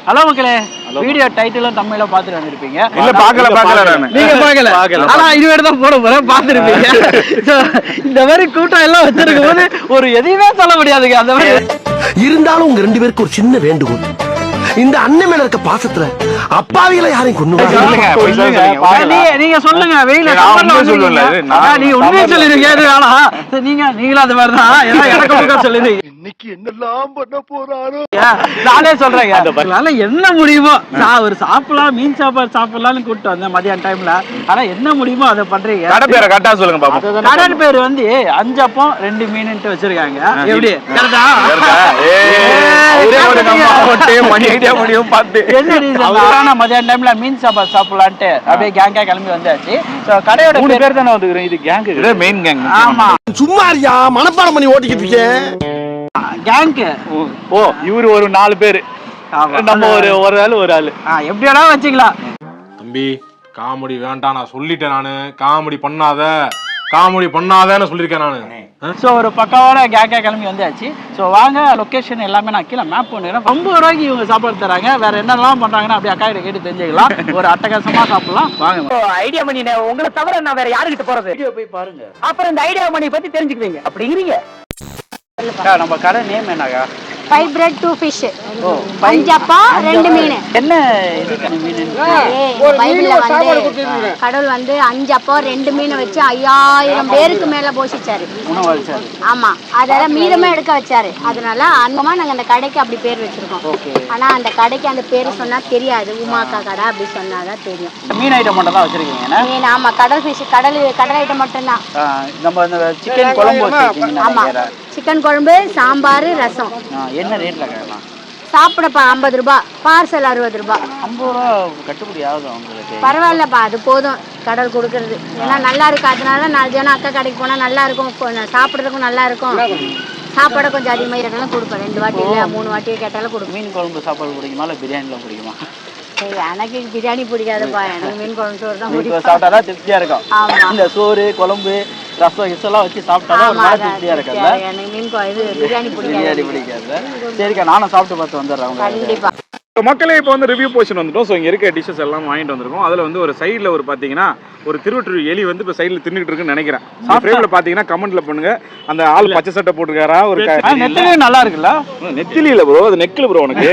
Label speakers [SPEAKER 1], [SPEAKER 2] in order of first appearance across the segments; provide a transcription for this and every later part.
[SPEAKER 1] Hello மக்களே, video டைட்டிலும் தமிழ்ல பாத்துட்டு வந்திருப்பீங்க.
[SPEAKER 2] இல்ல பாக்கல
[SPEAKER 1] நீங்க பாக்கல, ஆனா இதுவேட தான் போட போறேன், பாத்துருப்பீங்க. இந்த மாதிரி கூட்டம் எல்லாம் வச்சிருக்கும் போது ஒரு எதையுமே சொல்ல முடியாதுங்க. அந்த மாதிரி
[SPEAKER 3] இருந்தாலும் உங்க 2 பேருக்கு ஒரு சின்ன வேண்டுகோள், இந்த அண்ணன் மேல இருக்க பாசத்துல அப்பாவிகளை யாரையும் கொண்டு
[SPEAKER 1] நீங்க சொல்லுங்க. வெயில நீ உண்மையை சொல்லிருக்கீங்க. நீங்களும் அந்த மாதிரிதான் எனக்கு சொல்லிருக்கீங்க.
[SPEAKER 3] இன்னைக்கு என்னெல்லாம் பண்ண போறாரோ
[SPEAKER 1] நானே சொல்றேங்க. அதனால என்ன முடியுமோ நான் ஒரு சாப்பிடலாம், மீன் சாப்பாடு சாப்பிடலாம்னு கூப்பிட்டு வந்தேன் மதியான டைம்ல. ஆனா என்ன முடியுமோ அதை பண்றீங்க.
[SPEAKER 2] கடை பேரை கரெக்டா சொல்லுங்க பாப்போம்.
[SPEAKER 1] கடை பேர் வந்து 5 அப்பம் 2 மீன்ட்டு வச்சிருக்காங்க. எப்படி கரெக்டா? என்ன மதியான டைம்ல மீன் சாப்பாடு சாப்பிடலான்ட்டு அப்படியே கேங்கா கிளம்பி வந்தாச்சு. கடையோட பேர் தானே வந்துக்கிறோம். இது கேங்,
[SPEAKER 2] மெயின் கேங்.
[SPEAKER 1] ஆமா,
[SPEAKER 3] சும்மாரியா மனப்பாடம் பண்ணி ஓட்டிக்கிட்டு இருக்கேன்.
[SPEAKER 1] கேங்க்.
[SPEAKER 2] ஓ, இவரு ஒரு 4 பேரு, நம்ம ஒரு ஆளு
[SPEAKER 1] எப்படியா வச்சுக்கலாம்.
[SPEAKER 4] தம்பி காமெடி வேண்டாம், நான் சொல்லிட்டேன். நானு காமெடி பண்ணாதன்னு சொல்லியிருக்கேன் நானு.
[SPEAKER 1] ஸோ ஒரு பக்காவோட கேக்கா கிளம்பி வந்தாச்சு. ஸோ வாங்க, லொக்கேஷன் எல்லாமே நான் கீழே மேப் பண்ணிடுறேன். 50 ரூபாய்க்கு இவங்க சாப்பாடு தராங்க. வேற என்னெல்லாம் பண்றாங்கன்னா அப்படியே அக்கா கிட்ட கேட்டு தெரிஞ்சுக்கலாம். ஒரு அட்டகாசமா சாப்பிடலாம் வாங்க.
[SPEAKER 5] ஐடியா மணி உங்களை தவிர நான் வேற யாருக்கிட்ட போறது?
[SPEAKER 1] வீடியோ போய் பாருங்க,
[SPEAKER 5] அப்புறம் இந்த ஐடியா மணி பத்தி தெரிஞ்சுக்குவீங்க. அப்படிங்கிறீங்க.
[SPEAKER 1] நம்ம கடை நேம் என்னக்கா?
[SPEAKER 6] 5 bread 2 fish. 5 அப்பா 2 மீன்.
[SPEAKER 1] என்ன இதுக்கான மீன்?
[SPEAKER 6] பைபிள்ல வந்து கடவுள் வந்து 5 அப்பா 2 மீனை வச்சு 5000 பேருக்கு மேல போஷிச்சாரு,
[SPEAKER 1] உணவளிச்சாரு.
[SPEAKER 6] ஆமா, அதெல்லாம் மீதமா எடுக்க வச்சாரு. அதனால அந்தமா நாங்க அந்த கடைக்கு அப்படி பேர் வச்சிருக்கோம். ஆனா அந்த கடைக்கு அந்த பேரு சொன்னா தெரியாது. உமாக்கா கடை அப்படி சொன்னாதான் தெரியும்.
[SPEAKER 1] மீன் ஐட்டம் மட்டும் தான் வச்சிருக்கீங்க?
[SPEAKER 6] மீன், ஆமா, கடல் ஃபிஷ், கடல் ஐட்டம் மட்டும் தான்.
[SPEAKER 1] நம்ம இந்த சிக்கன் குழம்பு வச்சிருக்கீங்க.
[SPEAKER 6] ஆமா, சிக்கன் குழம்பு, சாம்பார், ரசம்.
[SPEAKER 1] என்ன ரேட்ல கேட்கலாம்?
[SPEAKER 6] சாப்பிடப்பா 50 ரூபாய், பார்சல் 60 ரூபாய்.
[SPEAKER 1] 50 ரூபா கட்டுப்படி ஆகுது உங்களுக்கு?
[SPEAKER 6] பரவாயில்லப்பா, அது போதும் கடவுள் கொடுக்கறது. ஏன்னா நல்லா இருக்கு. அதனால 4 ஜனம் அக்கா கடைக்கு போனா நல்லா இருக்கும், சாப்பிட்றதுக்கும் நல்லா இருக்கும். சாப்பாடை கொஞ்சம் அதிகமாக இருந்தாலும் கொடுப்பேன். 2 வாட்டி இல்லை 3 வாட்டியே கேட்டாலும் கொடுப்பேன்.
[SPEAKER 1] மீன் குழம்பு சாப்பாடு பிடிக்குமா இல்லை பிரியாணிலாம் பிடிக்குமா?
[SPEAKER 6] எனக்கு பிரியாணி பிடிக்காதுப்பா, எனக்கு மீன் குழம்பு சோறு தான் பிடிக்கும்.
[SPEAKER 1] சாப்பிட்டாதான் திருப்தியா இருக்கும். இந்த சோறு குழம்பு ரசம் இதெல்லாம் வச்சு சாப்பிட்டாதான் திருப்தியா இருக்குல்ல.
[SPEAKER 6] எனக்கு மீன் இது பிரியாணி
[SPEAKER 1] பிடிக்காது. சரிக்கா, நானும் சாப்பிட்டு பார்த்து வந்துடுறேன்.
[SPEAKER 6] கண்டிப்பா.
[SPEAKER 2] மக்களே, இப்போ வந்து ரிவ்யூ போர்ஷன் வந்துட்டோம். ஸோ இங்கே இருக்க டிஷ்ஷஸ் எல்லாம் வாங்கிட்டு வந்திருக்கோம். அதில் வந்து ஒரு சைடில் ஒரு பார்த்தீங்கன்னா ஒரு திருவற்றூர் எலி வந்து இப்போ சைடில் தின்னுட்டு இருக்குன்னு நினைக்கிறேன். ஃப்ரேமில் பார்த்தீங்கன்னா கமெண்ட்ல பண்ணுங்க, அந்த ஆள் பச்சை சட்டை போட்டுருக்காரா? ஒரு
[SPEAKER 1] நெத்திலே நல்லா இருக்குல்ல?
[SPEAKER 2] நெத்திலி இல்லை ப்ரோ, அது நெக்கில் ப்ரோ. உனக்கு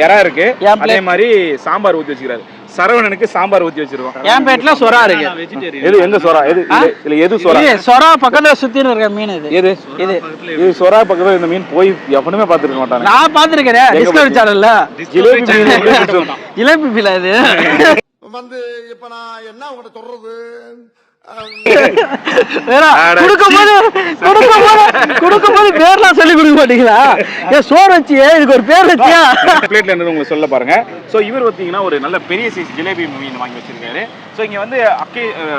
[SPEAKER 2] எறா இருக்கு. அதே மாதிரி சாம்பார் ஊற்றி வச்சுக்கிறாரு. சரவணனுக்கு சாம்பார் ஊற்றி வச்சிருக்கோம்.
[SPEAKER 1] என் பேட்ல சொரா இருக்கு.
[SPEAKER 2] எது எங்க சொரா? எது சொரா?
[SPEAKER 1] சொரா பக்கத்துல சுத்தின்னு இருக்க மீன் இது.
[SPEAKER 2] இது சொரா பக்கத்துல இந்த மீன் போய் எவனுமே பார்த்துருக்க மாட்டாங்க.
[SPEAKER 1] நான் பார்த்துருக்கிறேன் டிஸ்கவரி சேனல்ல. ஜிலேபி மீன் இது
[SPEAKER 3] வந்து இப்ப நான் என்ன உங்கள்ட்ட சொல்றது?
[SPEAKER 1] கொடுக்கும்போது பேர்லாம் சொல்லி கொடுக்க மாட்டீங்களா? சோறு வச்சியே இதுக்கு ஒரு பேர் வச்சியா?
[SPEAKER 2] பிளேட்ல இருந்து உங்களுக்கு சொல்ல பாருங்க. ஸோ இவர் பார்த்தீங்கன்னா ஒரு நல்ல பெரிய சைஸ் ஜிலேபி மீன் வாங்கி வச்சிருக்காரு. ஸோ இங்கே வந்து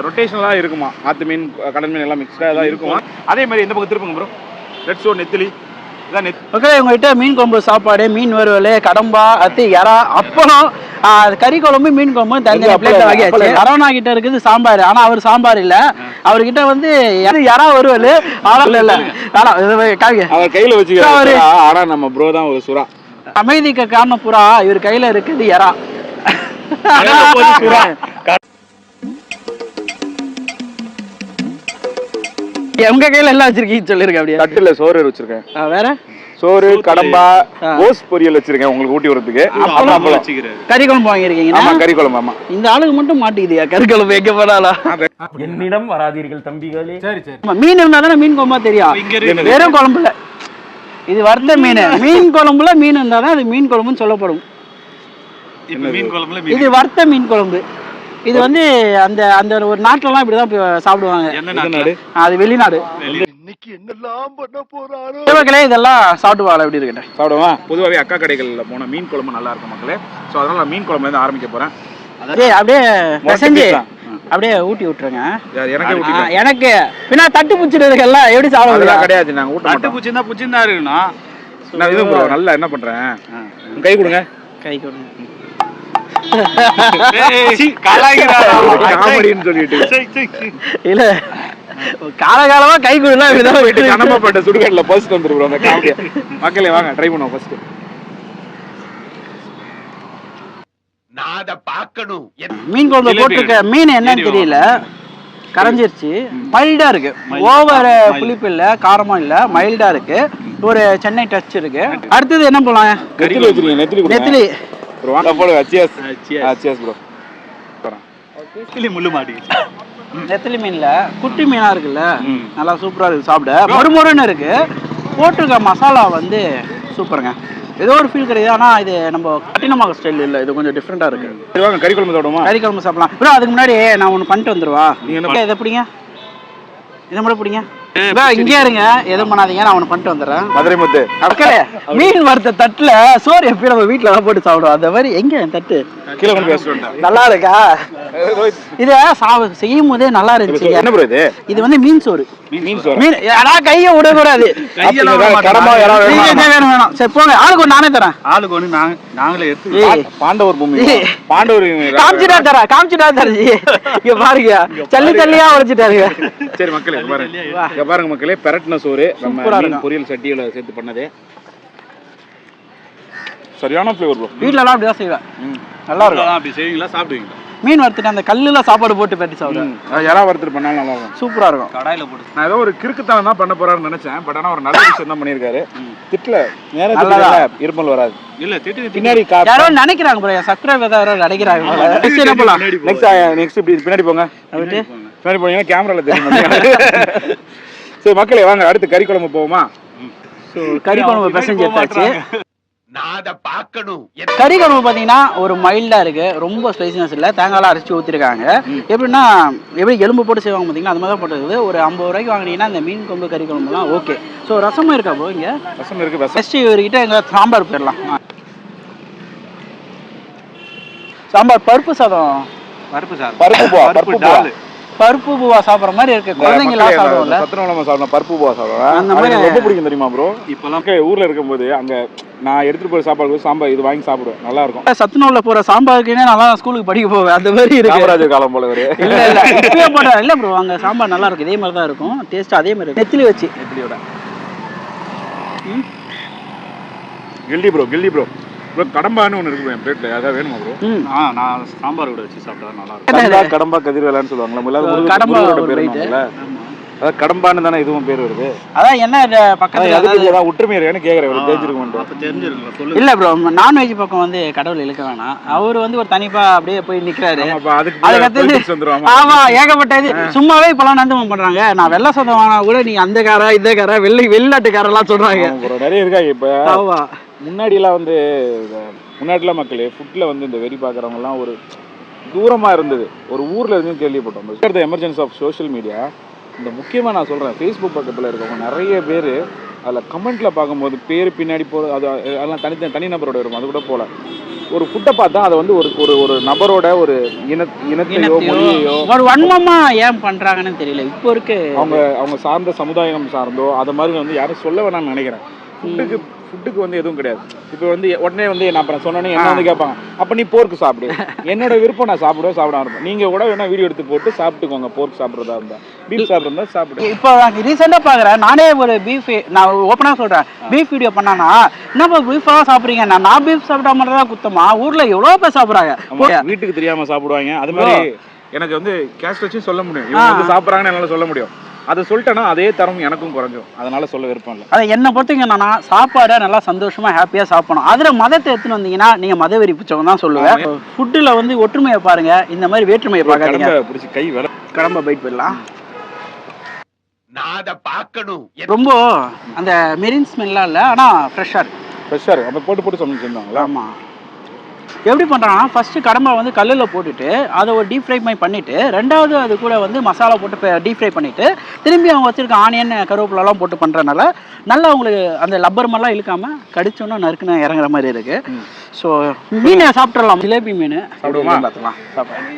[SPEAKER 2] ரொட்டேஷனலாக இருக்குமா, ஆத்து மீன் கடல் மீன் எல்லாம் மிக்ஸ்டாக தான் இருக்குமா. அதே மாதிரி எந்த பக்கம் திருப்புங்க ப்ரோ? ரெட் சோர் நெத்திலி.
[SPEAKER 1] ஓகே, உங்ககிட்ட மீன் குழம்பு சாப்பாடு, மீன் வறுவல், கடம்பா, அத்தி, எறா, அப்பளம், கறி குழம்பு, மீன் குழம்பு தனித்தனி பிளேட்ல வாங்கியாச்சு. அரோனா கிட்ட இருக்குது சாம்பார். ஆனா அவர் சாம்பார் இல்ல, அவர்கிட்ட வந்து எறா வறுவல்.
[SPEAKER 2] அவர் கையில வச்சுக்கிறாரு. ஆனா நம்ம ப்ரோ தான் ஒரு சுறா.
[SPEAKER 1] அமைதிக்கு காரணம் புறா, இவர் கையில இருக்குது எறா. உங்க கையில எல்லாம் வச்சிருக்கீங்க சொல்லிருக்க. அப்படியே
[SPEAKER 2] தட்டுல சோறு வச்சிருக்கேன்.
[SPEAKER 1] வேற
[SPEAKER 2] சோறு, கடம்பா, கோஸ் பொரியல் வச்சிருக்கேன் உங்களுக்கு ஊட்டி வரதுக்கு.
[SPEAKER 1] கறி குழம்பு வாங்கிருக்கீங்க?
[SPEAKER 2] ஆமா, கறி குழம்பு. ஆமா,
[SPEAKER 1] இந்த ஆளுக்கு மட்டும் மாட்டிக்குதுயா கறி குழம்பு எங்க போனாலும்.
[SPEAKER 5] என்னிடம் வராதீர்கள் தம்பிகளே.
[SPEAKER 4] சரி சரி.
[SPEAKER 1] மீன் இருந்தா தானே மீன் குழம்பா தெரியும். வெறும் குழம்புல இது வறுத்த மீன். மீன் குழம்புல மீன் இருந்தா தான் அது மீன் குழம்புன்னு சொல்லப்படும். இது வறுத்த மீன் குழம்பு. இது வந்து அந்த அந்த ஒரு நாட்டுல இப்படிதான் சாப்பிடுவாங்க. அது வெளிநாடு. இதெல்லாம் சாப்பிடுவாங்க. எப்படி இருக்கேன்
[SPEAKER 2] சாப்பிடுவா. பொதுவாகவே அக்கா கடைகள்ல போன மீன் குழம்பு நல்லா இருக்கும் மக்களே. ஸோ அதனால நான் மீன் குழம்பு வந்து ஆரம்பிக்க போறேன்.
[SPEAKER 1] அப்படியே செஞ்சு அப்படியே ஊட்டி விட்டுருங்க. எனக்கு பின்னா தட்டு பூச்சிருக்கல எப்படி சாப்பிடுறது
[SPEAKER 2] கிடையாது. நாங்க ஊட்ட தட்டு பூச்சி தான் பூச்சி தான் இருக்குன்னா நான் இது ப்ரோ நல்லா என்ன பண்றேன், கை கொடுங்க.
[SPEAKER 1] கை கொடுங்க. இல்ல காலகாலமா கை
[SPEAKER 2] கனமாப்பட்ட சுடுகாட்டுல பஸ்ட் வந்துருக்கோம். அந்த காமெடியா மக்களே வாங்க ட்ரை பண்ணுவோம். ஃபர்ஸ்ட்
[SPEAKER 1] மீன் குழம்பு போட்டிருக்க மீன் என்னன்னு தெரியல, கரைஞ்சிருச்சு. மைல்டா இருக்கு, ஓவர் புளிப்பு இல்ல, காரமும் இல்ல, மைல்டா இருக்கு, ஒரு சென்னை டச் இருக்கு. அடுத்தது என்ன போலாம்?
[SPEAKER 2] நெத்திலி வச்சிருக்கீங்க, நெத்திலி கொடுங்க.
[SPEAKER 1] நெத்திலி
[SPEAKER 2] ப்ரோ வாங்க போடுங்க. Cheers cheers bro.
[SPEAKER 7] நெத்திலி முள்ளு மாட்டிக்கிச்சு.
[SPEAKER 1] நெத்திலி மீன்ல குட்டி மீனா இருக்குல்ல, நல்லா சூப்பரா இருக்கு சாப்பிட, மொறுமொறுன்னு இருக்கு. போட்டிருக்க மசாலா வந்து சூப்பருங்க, ஏதோ ஒரு ஃபீல் கிடையாது. ஆனா இது நம்ம கட்டினமாக ஸ்டைல் இல்ல, இது கொஞ்சம் டிஃப்ரெண்டா இருக்கு.
[SPEAKER 2] சரி வாங்க கறி குழம்பு சாப்பிடுமா?
[SPEAKER 1] கறி குழம்பு சாப்பிடலாம் ப்ரோ. அதுக்கு முன்னாடி நான் ஒன்று பண்ணிட்டு வந்துருவா.
[SPEAKER 2] நீங்க என்ன
[SPEAKER 1] இதை பிடிங்க, இதை மட்டும் பிடிங்க. இங்கே இருங்க, எதுவும் பண்ணாதீங்க, நான் ஒன்று பண்ணிட்டு வந்துடுறேன்.
[SPEAKER 2] மதுரை முத்து
[SPEAKER 1] மக்களே, மீன் வறுத்த தட்டுல சோறு எப்பயும் நம்ம வீட்டுல தான் போட்டு சாப்பிடுவோம். அந்த மாதிரி எங்க என் தட்டு
[SPEAKER 2] கீழே கொண்டு ரெஸ்டாரண்ட்
[SPEAKER 1] நல்லா இருக்கா? இத செய்யும் போதே நல்லா இருந்துச்சு.
[SPEAKER 2] என்ன ப்ரோ இது?
[SPEAKER 1] இது வந்து மீன் சோறு.
[SPEAKER 2] மீன் சோறு.
[SPEAKER 1] மீன் ஆனா கையை விடக்கூடாது.
[SPEAKER 2] கடமா யாராவது
[SPEAKER 1] வேணும் வேணும். சரி போங்க, ஆளுக்கு ஒன்று நானே தரேன்.
[SPEAKER 7] ஆளுக்கு ஒன்று நாங்களே எடுத்து.
[SPEAKER 2] பாண்டவர் பூமி, பாண்டவர்
[SPEAKER 1] காமிச்சுட்டா தரேன், காமிச்சுட்டா தரேன். இங்க பாருங்க, சல்லி தள்ளியா உழைச்சிட்டாருங்க.
[SPEAKER 2] சரி மக்களே பாருங்க, பாருங்க மக்களே, பெரட்டின சோறு நம்ம மீன் பொரியல் சட்டியில சேர்த்து பண்ணதே சரியான ஃப்ளேவர் ப்ரோ.
[SPEAKER 1] வீட்லலாம் அப்படிதான் செய்வேன், நல்லா இருக்கும்.
[SPEAKER 7] அப்படி செய்வீங்களா, சாப்பிடுவீங்களா?
[SPEAKER 1] மீன் வறுத்துட்டு அந்த கல்லுல சாப்பாடு போட்டு பெட்டி சாப்பிடுவேன்,
[SPEAKER 2] யாரா வறுத்துட்டு பண்ணாலும் நல்லா இருக்கும்,
[SPEAKER 1] சூப்பரா இருக்கும்.
[SPEAKER 7] கடாயில போட்டு
[SPEAKER 2] நான் ஏதோ ஒரு கிறுக்குத்தனம் தான் பண்ண போறாருன்னு நினைச்சேன். பட் ஆனா ஒரு நல்ல விஷயம் தான் பண்ணியிருக்காரு. திட்டல நேரத்துல இருமல் வராது.
[SPEAKER 7] இல்ல திட்டு
[SPEAKER 2] பின்னாடி
[SPEAKER 1] யாரோ நினைக்கிறாங்க ப்ரோ, சப்ஸ்கிரைபர் யாரோ நினைக்கிறாங்க. நெக்ஸ்ட் என்ன பண்ணலாம்?
[SPEAKER 2] நெக்ஸ்ட் இப்படி பின்னாடி போங்க,
[SPEAKER 1] விட்டு
[SPEAKER 2] பின்னாடி போனீங்கன்னா கேமரால தெரியும். சரி மக்களே வாங்க அடுத்து கறி குழம்பு போவோமா?
[SPEAKER 1] ஸோ கறி குழம்பு பெசஞ்சு எடுத்தாச்சு. கறி குழம்பு பார்த்தீங்கன்னா ஒரு மைல்டா இருக்கு, ரொம்ப ஸ்பைசினஸ் இல்லை, தேங்காய்லாம் அரைச்சி ஊற்றிருக்காங்க. எப்படின்னா எப்படி எலும்பு போட்டு செய்வாங்க பார்த்தீங்கன்னா அது மாதிரி தான் போட்டுருக்குது. ஒரு 50 ரூபாய்க்கு வாங்கினீங்கன்னா இந்த மீன் குழம்பு கறி குழம்புலாம் ஓகே. ஸோ ரசமும் இருக்கா ப்ரோ? இங்கே
[SPEAKER 2] ரசம் இருக்கு.
[SPEAKER 1] ஃபஸ்ட்டு இவர்கிட்ட எங்கள் சாம்பார் போயிடலாம். சாம்பார் பருப்பு சாதம்,
[SPEAKER 7] பருப்பு சாதம்,
[SPEAKER 1] பருப்பு பூவா சாப்பிட்ற மாதிரி இருக்கு. குழந்தைங்களாம் சாப்பிடுவோம்ல,
[SPEAKER 2] சத்துணவுல சாப்பிடலாம், பருப்பு பூவா சாப்பிடுவேன்.
[SPEAKER 1] அந்த மாதிரி
[SPEAKER 2] ரொம்ப பிடிக்கும் தெரியுமா ப்ரோ? இப்பெல்லாம் ஊர்ல இருக்கும்போது அங்க நான் எடுத்துட்டு போற சாப்பாடு சாம்பார் இது வாங்கி சாப்பிடுவேன், நல்லா இருக்கும்.
[SPEAKER 1] சத்துணவுல போற சாம்பாருக்குன்னே நல்லா ஸ்கூலுக்கு படிக்க போவேன், அந்த மாதிரி இருக்கு.
[SPEAKER 2] காமராஜர் காலம் போல ஒரு
[SPEAKER 1] இல்ல இல்ல இப்பயே போட்டா இல்ல ப்ரோ, அங்க சாம்பார் நல்லா இருக்கும், இதே மாதிரி தான் இருக்கும், டேஸ்ட் அதே மாதிரி. நெத்திலி வச்சு
[SPEAKER 2] நெத்திலியோட கில்லி ப்ரோ, கில்லி ப்ரோ. ப்ரோ கடம்பான்னு ஒன்று இருக்கு என் பிளேட்ல, அதான் வேணுமா ப்ரோ?
[SPEAKER 7] நான் சாம்பார் கூட வச்சு சாப்பிட்டா நல்லா இருக்கும்.
[SPEAKER 2] கடம்பா கதிர்வேலான்னு சொல்லுவாங்களா,
[SPEAKER 1] கடம்பா
[SPEAKER 2] பேருங்களா? அதான் கடம்பான்னு தானே இதுவும் பேர் வருது.
[SPEAKER 1] அதான் என்ன பக்கத்துல
[SPEAKER 2] ஏதாவது ஒற்றுமை இருக்கான்னு கேட்குறேன், தெரிஞ்சிருக்கும்.
[SPEAKER 1] இல்ல ப்ரோ, நான்வெஜ் பக்கம் வந்து கடவுள் இழுக்க வேணாம். அவர் வந்து ஒரு தனிப்பா அப்படியே போய் நிக்கிறாரு. ஆமா, ஏகப்பட்டது சும்மாவே இப்பெல்லாம் நந்தமம் பண்றாங்க. நான் வெள்ளை சொந்தம் வாங்கினா கூட நீங்க அந்த காரா இந்த காரா வெளிநாட்டுக்காரெல்லாம் சொல்றாங்க,
[SPEAKER 2] நிறைய இருக்காங்க. இப்ப
[SPEAKER 1] ஆமா
[SPEAKER 2] முன்னாடிலாம் வந்து முன்னாடிலாம் மக்களே ஃபுட்டில் வந்து இந்த வெறி பார்க்குறவங்கலாம் ஒரு தூரமாக இருந்தது, ஒரு ஊரில் இருந்து கேள்விப்பட்டோம். எமர்ஜென்சி ஆஃப் சோஷியல் மீடியா, இந்த முக்கியமாக நான் சொல்கிறேன், ஃபேஸ்புக் பக்கத்தில் இருக்கவங்க நிறைய பேர் அதில் கமெண்ட்டில் பார்க்கும்போது பேர் பின்னாடி போகிற அது அதெல்லாம் தனி நபரோட இருக்கும், அது கூட போகல. ஒரு ஃபுட்டை பார்த்தா அதை வந்து ஒரு ஒரு நபரோட ஒரு இனத்தையோ மொழியையோ
[SPEAKER 1] ஒரு வன்மமா ஏன் பண்ணுறாங்கன்னு தெரியல. இப்போ இருக்கு
[SPEAKER 2] அவங்க சார்ந்த சமுதாயம் சார்ந்தோ அதை மாதிரி வந்து யாரும் சொல்ல வேணாம்னு நினைக்கிறேன். ஃபுட்டுக்கு வந்து எதுவும் கிடையாது. இப்போ வந்து உடனே வந்து நான் அப்புறம் சொன்னோன்னே என்ன வந்து கேட்பாங்க, அப்போ நீ போர்க்கு சாப்பிடு. என்னோட விருப்பம், நான் சாப்பிடாம இருப்பேன். நீங்கள் கூட வேணா வீடியோ எடுத்து போட்டு சாப்பிட்டுக்கோங்க, போர்க் சாப்பிட்றதா இருந்தால், பீஃப் சாப்பிட்றதா சாப்பிடு.
[SPEAKER 1] இப்போ ரீசெண்டாக பார்க்குறேன், நானே ஒரு பீஃப், நான் ஓப்பனாக சொல்கிறேன், பீஃப் வீடியோ பண்ணானா என்னப்பா பீஃபெல்லாம் சாப்பிட்றீங்க, நான் பீஃப் சாப்பிட்டா மட்டும் தான் குத்தமா, ஊரில் எவ்வளோ பேர் சாப்பிட்றாங்க,
[SPEAKER 2] வீட்டுக்கு தெரியாமல் சாப்பிடுவாங்க. அது மாதிரி எனக்கு வந்து கேஸ்ட் வச்சு சொல்ல முடியும், இவங்க வந்து சாப்பிட்றாங்கன்னு என்னால் சொல்ல முடியும். அதை சொல்லிட்டேன்னா அதே தரம் எனக்கும் குறைஞ்சிடும், அதனால சொல்ல விருப்பம் இல்லை.
[SPEAKER 1] அதை என்னை பொறுத்தவங்க என்னன்னா, சாப்பாடை நல்லா சந்தோஷமா ஹாப்பியா சாப்பிடணும். அதுல மதத்தை எடுத்துன்னு வந்தீங்கன்னா நீங்க மதவெறி பிடிச்சவங்க தான் சொல்லுவேன். ஃபுட்டுல வந்து ஒற்றுமையை பாருங்க, இந்த மாதிரி வேற்றுமையை பார்க்காதீங்க.
[SPEAKER 2] பிடிச்சி கை வேலை
[SPEAKER 1] கடம்ப பைட் போயிடலாம். ரொம்ப அந்த மெரின் ஸ்மெல்லாம் இல்லை, ஆனா ஃப்ரெஷ்ஷா இருக்கு.
[SPEAKER 2] அப்போ போட்டு சமைச்சிருந்தாங்களா?
[SPEAKER 1] ஆமா. எப்படி பண்ணுறாங்கன்னா, ஃபஸ்ட்டு கடம்பை வந்து கல்லில் போட்டுட்டு அதை ஒரு டீப் ஃப்ரை மாதிரி பண்ணிவிட்டு, ரெண்டாவது அது கூட வந்து மசாலா போட்டு டீப் ஃப்ரை பண்ணிவிட்டு, திரும்பி அவங்க வச்சுருக்க ஆனியன் கருவேப்பிலெல்லாம் போட்டு பண்ணுறதுனால நல்லா அவங்களுக்கு அந்த லப்பர் மாதிரிலாம் இழுக்காமல் கடிச்சோன்னா நறுக்குன்னு இறங்குற மாதிரி இருக்குது. ஸோ மீனை சாப்பிட்றலாம், ஜிலேபி மீன்
[SPEAKER 2] சாப்பிடுவோமா?
[SPEAKER 1] பார்த்துக்கலாம், சாப்பிட்றேன்.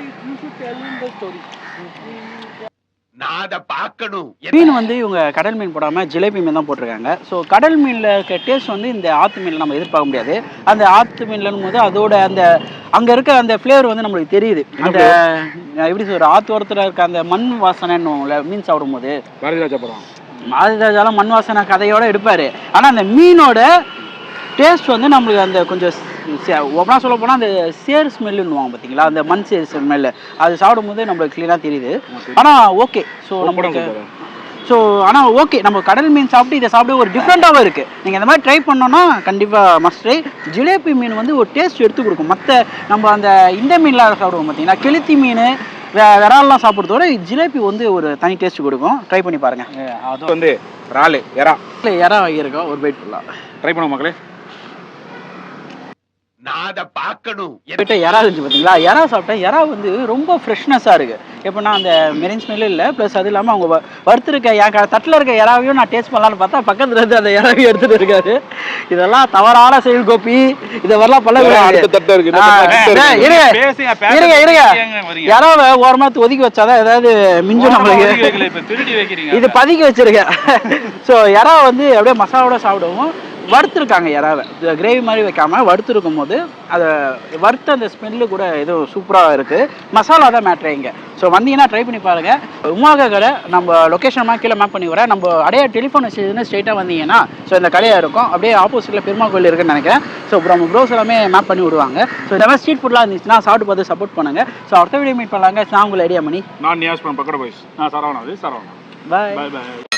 [SPEAKER 1] மீன் வந்து இவங்க கடல் மீன் போடாமல் ஜிலேபி மீன் தான் போட்டிருக்காங்க. ஸோ கடல் மீனில் இருக்க டேஸ்ட் வந்து இந்த ஆற்று மீனில் நம்ம எதிர்பார்க்க முடியாது. அந்த ஆற்று மீன்லன்னு போது அதோட அந்த அங்கே இருக்க அந்த ஃப்ளேவர் வந்து நம்மளுக்கு தெரியுது. அந்த எப்படி சொல்கிற, ஆற்று ஓரத்தில் இருக்க அந்த மண் வாசனைன்னு மீன் சாப்பிடும் போது பாரதிராஜாலாம் மண் வாசனை கதையோடு எடுப்பார். ஆனால் அந்த மீனோட டேஸ்ட் வந்து நம்மளுக்கு அந்த கொஞ்சம் ஓப்பனாக சொல்ல போனால் அந்த சேர் ஸ்மெல்லுன்னுவாங்க பார்த்தீங்களா, அந்த மண் சேர் ஸ்மெல்லு, அது சாப்பிடும்போது நம்மளுக்கு க்ளீனாக தெரியுது. ஆனால் ஓகே. ஸோ நம்மளுக்கு ஆனால் ஓகே, நம்ம கடல் மீன் சாப்பிட்டு இதை சாப்பிட ஒரு டிஃப்ரெண்ட்டாகவும் இருக்குது. நீங்கள் இந்த மாதிரி ட்ரை பண்ணோன்னா கண்டிப்பாக மஸ்ட் ட்ரை. ஜிலேபி மீன் வந்து ஒரு டேஸ்ட் எடுத்து கொடுக்கும். மற்ற நம்ம அந்த இந்த மீன்லாம் சாப்பிடுவோம் பார்த்தீங்கன்னா, கெளுத்தி மீன் விரால்லாம் சாப்பிட்றதோட ஜிலேபி வந்து ஒரு தனி டேஸ்ட் கொடுக்கும். ட்ரை பண்ணி பாருங்கள்.
[SPEAKER 2] அது வந்து இறால்
[SPEAKER 1] இல்லை இறா வாங்கியிருக்கோம் ஒரு பைட் ஃபுல்லாக.
[SPEAKER 2] ட்ரை பண்ணுவோம் மக்களே.
[SPEAKER 3] நான் அதை பார்க்கணும்.
[SPEAKER 1] என்கிட்ட இறா இருந்துச்சு பார்த்தீங்களா, இறா சாப்பிட்டேன். இறா வந்து ரொம்ப ஃப்ரெஷ்னஸாக இருக்குது. எப்படின்னா அந்த மெரின் ஸ்மெல்லு இல்லை, ப்ளஸ் அது இல்லாமல் அவங்க வறுத்துருக்க என் தட்டில் இருக்க இறாவையும் நான் டேஸ்ட் பண்ணலான்னு பார்த்தா பக்கத்தில் இருந்து அந்த இறாவையும் எடுத்துகிட்டு இருக்காரு. இதெல்லாம் தவறான செயல் கோபி. இதை வரலாம் பல இறாவை ஓரமாக ஒதுக்கி வச்சாதான் ஏதாவது மிஞ்சும் நம்மளுக்கு. இது பதுக்கி வச்சிருக்கேன். ஸோ இறா வந்து அப்படியே மசாலோட சாப்பிடுவோம். வறுத்துருக்காங்க இறாவை, கிரேவி மாதிரி வைக்காமல் வறுத்துருக்கும் போது அதை வறுத்த அந்த ஸ்மெல்லு கூட எதுவும் சூப்பராக இருக்குது. மசாலா தான் மேட்ரு இங்கே. ஸோ வந்தீங்கன்னா ட்ரை பண்ணி பாருங்கள். உமாகா கடை நம்ம லொக்கேஷன் கீழே மேப் பண்ணி வரேன். நம்ம அடைய டெலிஃபோன் வச்சுன்னு ஸ்ட்ரெயிட்டாக வந்தீங்கன்னா ஸோ இந்த கடையாக இருக்கும். அப்படியே ஆப்போசிட்டில் பெருமாள் கோயில் இருக்குன்னு நினைக்கிறேன். ஸோ நம்ம ப்ரோஸ் எல்லாமே மேப் பண்ணி விடுவாங்க. ஸோ இந்த மாதிரி ஸ்ட்ரீட் ஃபுட்லாம் இருந்துச்சுன்னா சாப்பிட்டு பார்த்து சப்போர்ட் பண்ணுங்கள். ஸோ அடுத்த வீடியோ மீட் பண்ணலாங்க. நான் உங்களை ஐடியா பண்ணி
[SPEAKER 2] நான் நியாஸ் பக்கட பாய்ஸ். நான் சரவணா.
[SPEAKER 1] பாய்.
[SPEAKER 2] பாய்.